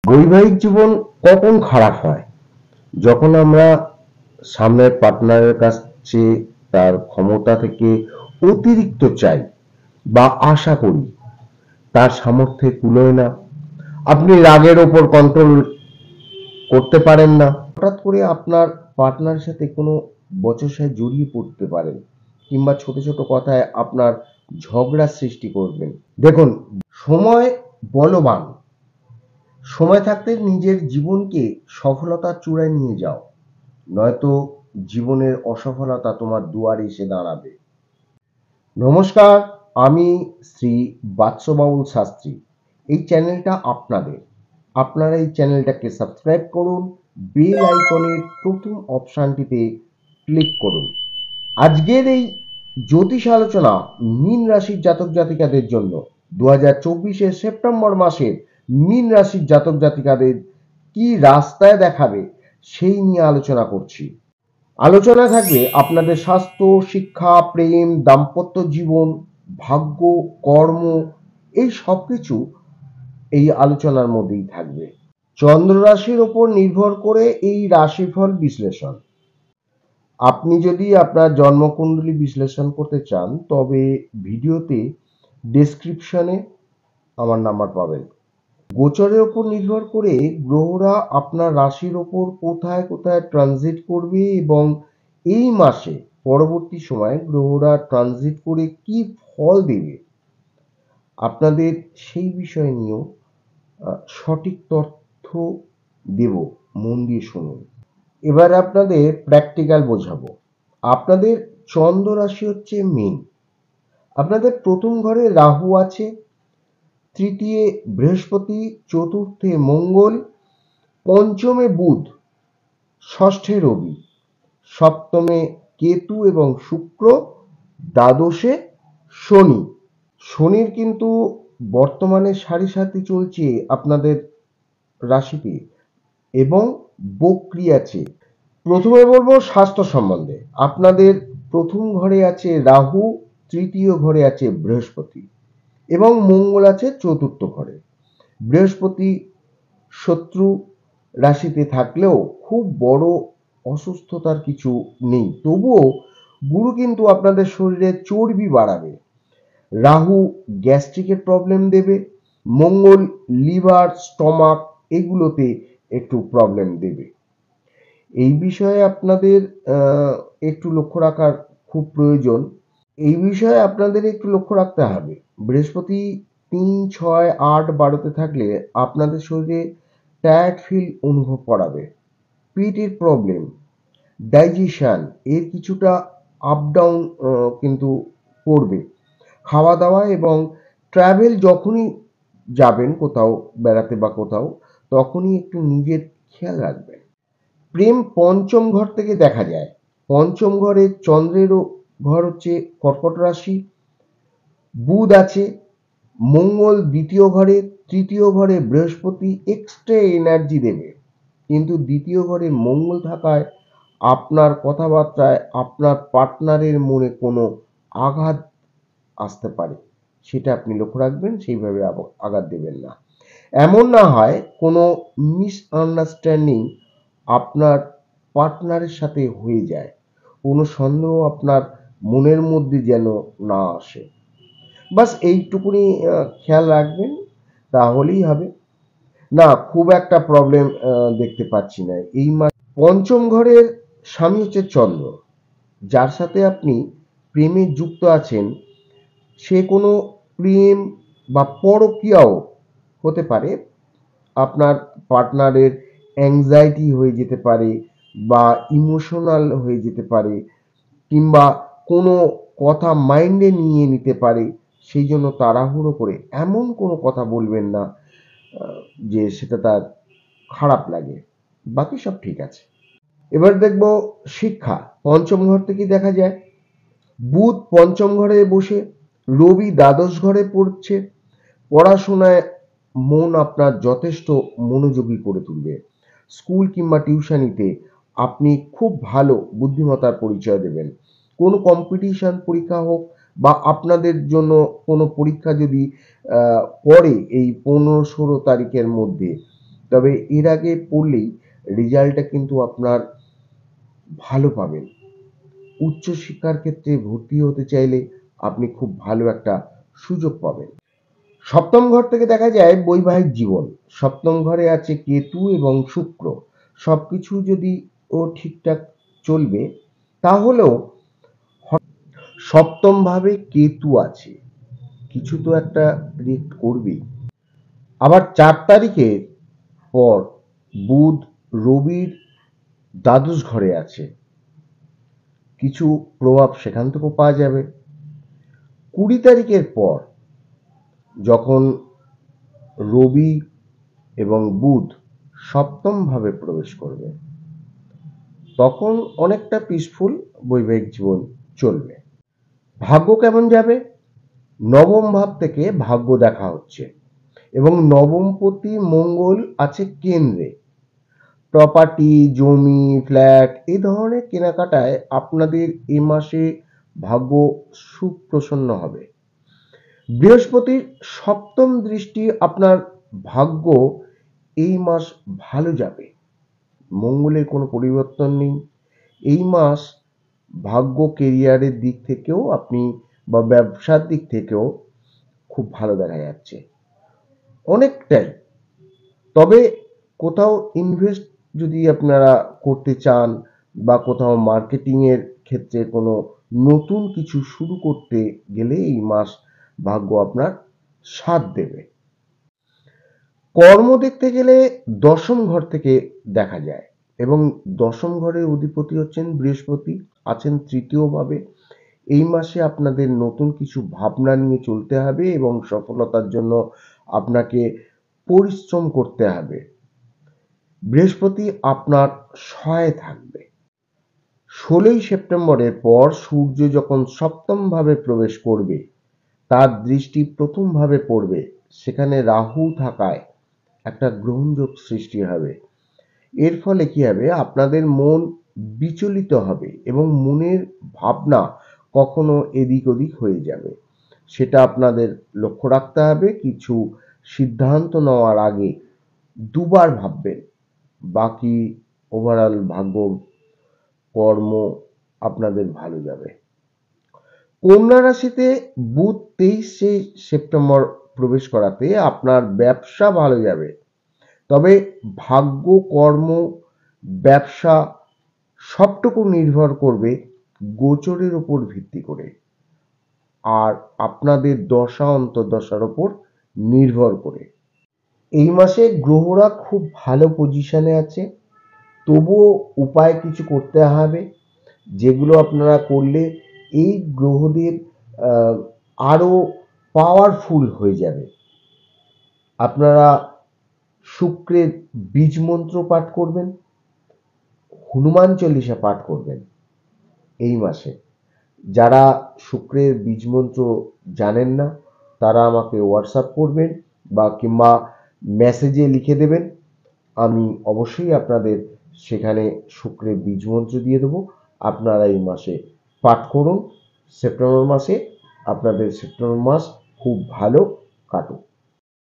বৈবাহিক জীবন কখন খারাপ হয়? যখন আমরা সামনের পার্টনারের কাছে তার ক্ষমতা থেকে অতিরিক্ত চাই বা আশা করি, তার সামর্থ্যে কুলোয় না। আপনি রাগের ওপর কন্ট্রোল করতে পারেন না। হঠাৎ করে আপনার পার্টনারের সাথে কোনো বচসায় জড়িয়ে পড়তে পারেন, কিংবা ছোট ছোট কথায় আপনার ঝগড়া সৃষ্টি করবেন। দেখুন, সময় বলবান। সময় থাকতে নিজের জীবনকে সফলতার চূড়ায় নিয়ে যাও, নয়তো জীবনের অসফলতা তোমার দুয়ারে এসে দাঁড়াবে। নমস্কার, আমি শ্রী বাৎসবাউল শাস্ত্রী। এই চ্যানেলটা আপনাদের। আপনারা এই চ্যানেলটাকে সাবস্ক্রাইব করুন, বেল আইকনের প্রথম অপশানটিতে ক্লিক করুন। আজকের এই জ্যোতিষ আলোচনা মীন রাশির জাতক জাতিকাদের জন্য 2024 সেপ্টেম্বর মাসের মীন রাশির জাতক জাতিকাদের কি রাস্তায় দেখাবে সেই নিয়ে আলোচনা করছি। আলোচনা থাকবে আপনাদের স্বাস্থ্য, শিক্ষা, প্রেম, দাম্পত্য জীবন, ভাগ্য, কর্ম, এই সব কিছু এই আলোচনার মধ্যেই থাকবে। চন্দ্র রাশির ওপর নির্ভর করে এই রাশিফল বিশ্লেষণ। আপনি যদি আপনার জন্মকুণ্ডলী বিশ্লেষণ করতে চান, তবে ভিডিওতে ডেসক্রিপশনে আমার নাম্বার পাবেন। গোচরের ওপর নির্ভর করে গ্রহরা আপনার রাশির ওপর কোথায় কোথায় ট্রানজিট করবে এবং এই মাসে পরবর্তী সময়ে গ্রহরা ট্রানজিট করে কি ফল দেবে, আপনাদের সেই বিষয় নিয়েও সঠিক তথ্য দেব। মন দিয়ে শুনুন। এবার আপনাদের প্র্যাকটিক্যাল বোঝাবো। আপনাদের চন্দ্র রাশি হচ্ছে মীন। আপনাদের প্রথম ঘরে রাহু আছে, তৃতীয় বৃহস্পতি, চতুর্থে মঙ্গল, পঞ্চমে বুধ, ষষ্ঠে রবি, সপ্তমে কেতু এবং শুক্র, দ্বাদশে শনি। শনির কিন্তু বর্তমানে সাড়ে সাথে চলছে আপনাদের রাশিতে এবং বক্রি আছে। প্রথমে বলবো স্বাস্থ্য সম্বন্ধে। আপনাদের প্রথম ঘরে আছে রাহু, তৃতীয় ঘরে আছে বৃহস্পতি এবং মঙ্গল আছে চতুর্থ ঘরে। বৃহস্পতি শত্রু রাশিতে থাকলেও খুব বড় অসুস্থতার কিছু নেই, তবুও গুরু কিন্তু আপনাদের শরীরে চর্বি বাড়াবে। রাহু গ্যাস্ট্রিকের প্রবলেম দেবে, মঙ্গল লিভার, স্টমাক এগুলোতে একটু প্রবলেম দেবে। এই বিষয়ে আপনাদের একটু লক্ষ্য রাখার খুব প্রয়োজন। এই বিষয়ে আপনাদের একটু লক্ষ্য রাখতে হবে। বৃহস্পতি 3, 6, 8, 12তে থাকলে আপনাদের শরীরে টায়ার্ড ফিল অনুভব করাবে। পেটের প্রবলেম, ডাইজেশন এর কিছুটা আপ ডাউন কিন্তু করবে। খাওয়া দাওয়া এবং ট্রাভেল যখনই যাবেন কোথাও বেড়াতে বা কোথাও, তখনই একটু নিজের খেয়াল রাখবেন। প্রেম পঞ্চম ঘর থেকে দেখা যায়। পঞ্চম ঘরে চন্দ্রেরও ঘর হচ্ছে কর্কট রাশি, বুধ আছে, মঙ্গল দ্বিতীয় ঘরে, তৃতীয় ঘরে বৃহস্পতি এক্সট্রা এনার্জি দেবে। কিন্তু দ্বিতীয় ঘরে মঙ্গল থাকায় আপনার কথাবার্তায় আপনার পার্টনারের মনে কোনো আঘাত আসতে পারে, সেটা আপনি লক্ষ্য রাখবেন। সেইভাবে আঘাত দেবেন না, এমন না হয় কোনো মিসআন্ডারস্ট্যান্ডিং আপনার পার্টনারের সাথে হয়ে যায়, কোনো সন্দেহ আপনার মনের মধ্যে যেন না আসে। বাস এইটুকুনি খেয়াল রাখবেন, তাহলেই হবে। না, খুব একটা প্রবলেম দেখতে পাচ্ছি না এই মাস। পঞ্চম ঘরের স্বামী হচ্ছে চন্দ্র, যার সাথে আপনি প্রেমে যুক্ত আছেন, সে কোনো প্রেম বা পরকীয়াও হতে পারে। আপনার পার্টনারের অ্যাংজাইটি হয়ে যেতে পারে বা ইমোশনাল হয়ে যেতে পারে, কিংবা কোনো কথা মাইন্ডে নিয়ে নিতে পারে। সেই জন্য তাড়াহুড়ো করে এমন কোনো কথা বলবেন না যে সেটা তার খারাপ লাগে। বাকি সব ঠিক আছে। এবার দেখব শিক্ষা। পঞ্চম ঘর থেকে দেখা যায় বুধ পঞ্চম ঘরে বসে, রবি দ্বাদশ ঘরে পড়ছে। পড়াশোনায় মন আপনার যথেষ্ট মনোযোগী করে তুলবে। স্কুল কিংবা টিউশনিতে আপনি খুব ভালো বুদ্ধিমত্তার পরিচয় দেবেন। কোনো কম্পিটিশন পরীক্ষা হোক বা আপনাদের জন্য কোনো পরীক্ষা যদি পড়ে এই 15-16 তারিখের মধ্যে, তবে এর আগে পড়লেই রেজাল্টটা কিন্তু আপনার ভালো পাবেন। উচ্চশিক্ষার ক্ষেত্রে ভর্তি হতে চাইলে আপনি খুব ভালো একটা সুযোগ পাবেন। সপ্তম ঘর থেকে দেখা যায় বৈবাহিক জীবন। সপ্তম ঘরে আছে কেতু এবং শুক্র। সবকিছু যদি ঠিকঠাক চলবে, তাহলেও সপ্তম ভাবে কেতু আছে, কিছু তো একটা রিয়েক্ট করবেই। আবার 4 তারিখের পর বুধ রবির দ্বাদশ ঘরে আছে, কিছু প্রভাব সেখান থেকেও পাওয়া যাবে। 20 তারিখের পর যখন রবি এবং বুধ সপ্তম ভাবে প্রবেশ করবে, তখন অনেকটা পিসফুল বৈবাহিক জীবন চলবে। ভাগ্য কেমন যাবে? নবম ভাব থেকে ভাগ্য দেখা হচ্ছে এবং নবমপতি মঙ্গল আছে কেন্দ্রে। প্রপার্টি, জমি, ফ্ল্যাট এই ধরনের কেনাকাটায় আপনাদের এ মাসে ভাগ্য সুপ্রসন্ন হবে। বৃহস্পতির সপ্তম দৃষ্টি আপনার ভাগ্য এই মাস ভালো যাবে। মঙ্গলের কোনো পরিবর্তন নেই। এই মাস ভাগ্য কেরিয়ারের দিক থেকেও আপনি বা ব্যবসার দিক থেকেও খুব ভালো দেখা যাচ্ছে অনেকটাই। তবে কোথাও ইনভেস্ট যদি আপনারা করতে চান বা কোথাও মার্কেটিংয়ের ক্ষেত্রে কোনো নতুন কিছু শুরু করতে গেলে এই মাস ভাগ্য আপনার সাথ দেবে। কর্ম দেখতে গেলে দশম ঘর থেকে দেখা যায় এবং দশম ঘরের অধিপতি হচ্ছেন বৃহস্পতি, আছেন তৃতীয় ভাবে। এই মাসে আপনাদের নতুন কিছু ভাবনা নিয়ে চলতে হবে এবং সফলতার জন্য আপনাকে পরিশ্রম করতে হবে। বৃহস্পতি আপনার সহায় থাকবে। 16ই সেপ্টেম্বরের পর সূর্য যখন সপ্তম ভাবে প্রবেশ করবে, তার দৃষ্টি প্রথম ভাবে পড়বে, সেখানে রাহু থাকায় একটা গ্রহণযোগ সৃষ্টি হবে। এর ফলে কি হবে, আপনাদের মন বিচলিত হবে এবং মনের ভাবনা কখনো এদিক ওদিক হয়ে যাবে। সেটা আপনাদের লক্ষ্য রাখতে হবে। কিছু সিদ্ধান্ত নেওয়ার আগে দুবার ভাববেন। বাকি ওভারঅল ভাগ্য, কর্ম আপনাদের ভালো যাবে। কন্যা রাশিতে বুধ 23শে সেপ্টেম্বর প্রবেশ করাতে আপনার ব্যবসা ভালো যাবে। তবে ভাগ্য, কর্ম, ব্যবসা সবটুকু নির্ভর করবে গোচরের উপর ভিত্তি করে আর আপনাদের দশা অন্তর্দশার উপর নির্ভর করে। এই মাসে গ্রহরা খুব ভালো পজিশনে আছে, তবুও উপায় কিছু করতে হবে, যেগুলো আপনারা করলে এই গ্রহদের আরও পাওয়ারফুল হয়ে যাবে। আপনারা শুক্রের বীজ মন্ত্র পাঠ করবেন, হনুমান চল্লিশা পাঠ করবেন এই মাসে। যারা শুক্রের বীজ মন্ত্র জানেন না, তারা আমাকে হোয়াটসঅ্যাপ করবেন বা কিংবা মেসেজে লিখে দেবেন। আমি অবশ্যই আপনাদের সেখানে শুক্রের বীজ মন্ত্র দিয়ে দেবো। আপনারা এই মাসে পাঠ করুন। সেপ্টেম্বর মাসে আপনাদের সেপ্টেম্বর মাস খুব ভালো কাটুক।